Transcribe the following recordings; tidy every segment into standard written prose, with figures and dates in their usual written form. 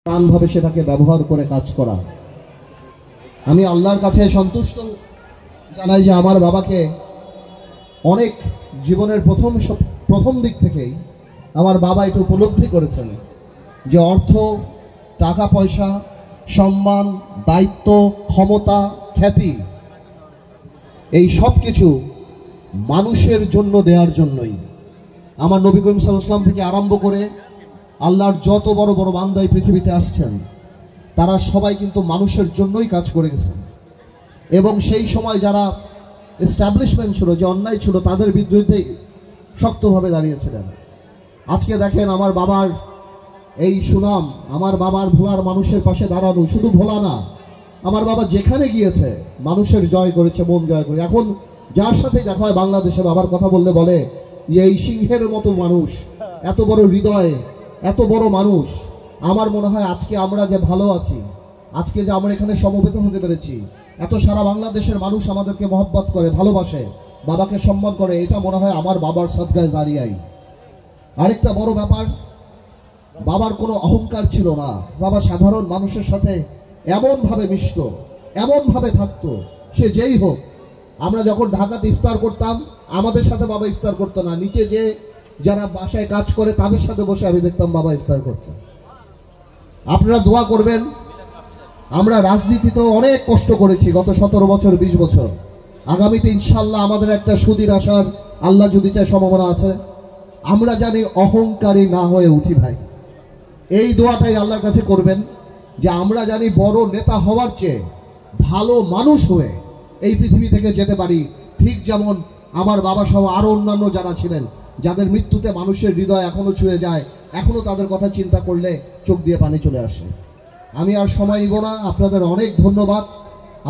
প্রাণভাবে সেটাকে ব্যবহার করে কাজ করা। আমি আল্লাহর কাছে সন্তুষ্ট জানাই যে আমার বাবাকে অনেক জীবনের প্রথম দিক থেকেই আমার বাবা এটা উপলব্ধি করেছেন যে অর্থ, টাকা পয়সা, সম্মান, দায়িত্ব, ক্ষমতা, খ্যাতি এই সব কিছু মানুষের জন্য দেওয়ার জন্যই। আমার নবী করিম সাল্লাল্লাহু আলাইহি ওয়াসাল্লাম থেকে আরম্ভ করে আল্লাহর যত বড় বড় বান্দা এই পৃথিবীতে আসছেন তারা সবাই কিন্তু মানুষের জন্যই কাজ করে গেছেন। এবং সেই সময় যারা এস্টাবলিশমেন্ট ছিল, যে অন্যায় ছিল, তাদের বিরুদ্ধে শক্তভাবে দাঁড়িয়েছিলেন। আজকে দেখেন আমার বাবার এই সুনাম, আমার বাবার ভোলার মানুষের পাশে দাঁড়ানো, শুধু ভোলা না, আমার বাবা যেখানে গিয়েছে মানুষের জয় করেছে, মন জয় করে। এখন যার সাথে দেখা হয় বাংলাদেশে বাবার কথা বললে বলে এই সিংহের মতো মানুষ, এত বড় হৃদয়, এত বড় মানুষ। আমার মনে হয় আজকে আমরা যে ভালো আছি, আজকে যে আমরা এখানে সমবেত হতে পেরেছি, এত সারা বাংলাদেশের মানুষ আমাদেরকে মহব্বত করে, ভালোবাসে, বাবাকে সম্মান করে, এটা মনে হয় আমার বাবার সদকায়ে জারিয়াই। আরেকটা বড় ব্যাপার, বাবার কোনো অহংকার ছিল না। বাবা সাধারণ মানুষের সাথে এমনভাবে মিশত, এমনভাবে থাকতো, সে যেই হোক। আমরা যখন ঢাকাতে ইফতার করতাম, আমাদের সাথে বাবা ইফতার করতো না, নিচে যে যারা বাসায় কাজ করে তাদের সাথে বসে আমি দেখতাম বাবা ইফতার করতেন। আপনারা দোয়া করবেন। আমরা রাজনীতিতেও অনেক কষ্ট করেছি গত 17 বছর, 20 বছর। আগামীতে ইনশাল্লাহ আমাদের একটা সুদিন আসার আল্লাহ যদি চায় সম্ভাবনা আছে। আমরা জানি অহংকারী না হয়ে উঠি ভাই। এই দোয়াটাই আল্লাহর কাছে করবেন যে আমরা জানি বড় নেতা হওয়ার চেয়ে ভালো মানুষ হয়ে এই পৃথিবী থেকে যেতে পারি। ঠিক যেমন আমার বাবা সহ আরো অন্যান্য যারা ছিলেন, যাদের মৃত্যুতে মানুষের হৃদয় এখনো ছুঁয়ে যায়, এখনো তাদের কথা চিন্তা করলে চোখ দিয়ে পানি চলে আসে। আমি আর সময় নিব না, আপনাদের অনেক ধন্যবাদ।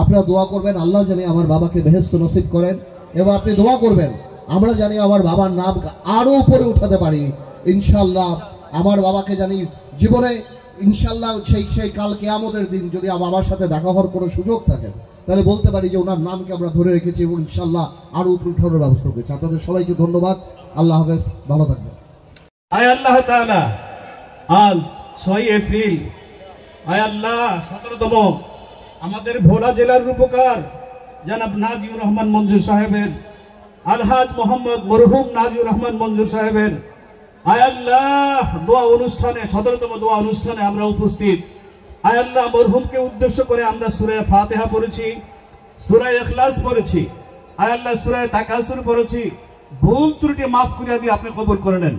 আপনারা দোয়া করবেন আল্লাহ জানি আমার বাবাকে বেহেশত নসিব করেন, এবং আপনি দোয়া করবেন আমরা জানি আমার বাবার নাম আরো উপরে উঠাতে পারি ইনশাল্লাহ। আমার বাবাকে জানি জীবনে ইনশাল্লাহ সেই কাল কিয়ামতের দিন যদি আমার বাবার সাথে দেখা হওয়ার কোনো সুযোগ থাকে, তাহলে বলতে পারি যে ওনার নামকে আমরা ধরে রেখেছি এবং ইনশাল্লাহ আরো উপরে উঠানোর ব্যবস্থা করেছি। আপনাদের সবাইকে ধন্যবাদ। আল্লাহ হাফেজ, ভালো থাকবেন। আয় আল্লাহ তাআলা, আজ 6 এপ্রিল, আয় আল্লাহ 17তম আমাদের ভোলা জেলার রূপকার জনাব নাজিউর রহমান মঞ্জুর সাহেবের, আলহাজ মোহাম্মদ মরহুম নাজিউর রহমান মঞ্জুর সাহেবের আয় আল্লাহ দোয়া অনুষ্ঠানে, 17তম দোয়া অনুষ্ঠানে আমরা উপস্থিত। আয় আল্লাহ মরহুমকে উদ্দেশ্য করে আমরা সূরা ফাতিহা পড়েছি, সূরা ইখলাস পড়েছি, আয় আল্লাহ সূরা তাকাসুর পড়েছি। ভুল ত্রুটি মাফ করে দিয়ে আপনি কবুল করে নেন।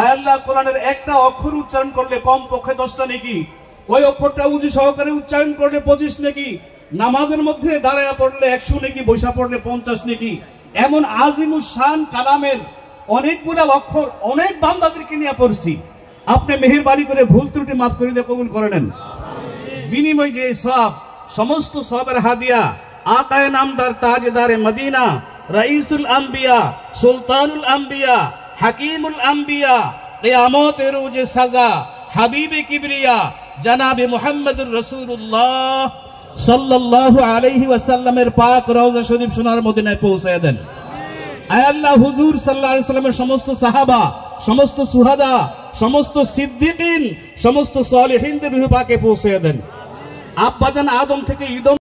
আয় আল্লাহ কোরআনের একটা অক্ষর উচ্চারণ করলে কম পক্ষে 10টা নেকি, ওই অক্ষরটা উজু সহকারে উচ্চারণ করলে 25 নেকি, নামাজের মধ্যে দাঁড়ায়া পড়লে 100 নেকি, বৈশা পড়লে 50 নেকি। এমন আজিমুস শান কালামের অনেকগুলো অক্ষর অনেক বান্দাদেরকে নিয়ে পড়ছি। আপনি মেহেরবানি করে ভুল ত্রুটি মাফ করে দিয়ে কবুল করে নেন। বিনিময় যে সওয়াব, সমস্ত সওয়াবের হাদিয়া আতায়ে নামদার তাজদারে মদিনা, রাইসুল আম্বিয়া, সুলতানুল আম্বিয়া, হাকিমুল আম্বিয়া, কিয়ামতের রোজে সাজা, হাবিবে কিবরিয়া জনাবে মুহাম্মদুর রাসূলুল্লাহ সাল্লাল্লাহু আলাইহি ওয়াসাল্লামের পাক রওজা শরীফ সোনার মদিনায় পৌঁছে দেন। আয় আল্লাহ হুজুর সাল্লাল্লাহু আলাইহি ওয়াসাল্লামের সমস্ত সাহাবা, সমস্ত সুহাদা, সমস্ত সিদ্দিকিন, সমস্ত সালেহিনদের রূহ পাকে পৌঁছে দেন। আব্বাজান আদম থেকে ঈদম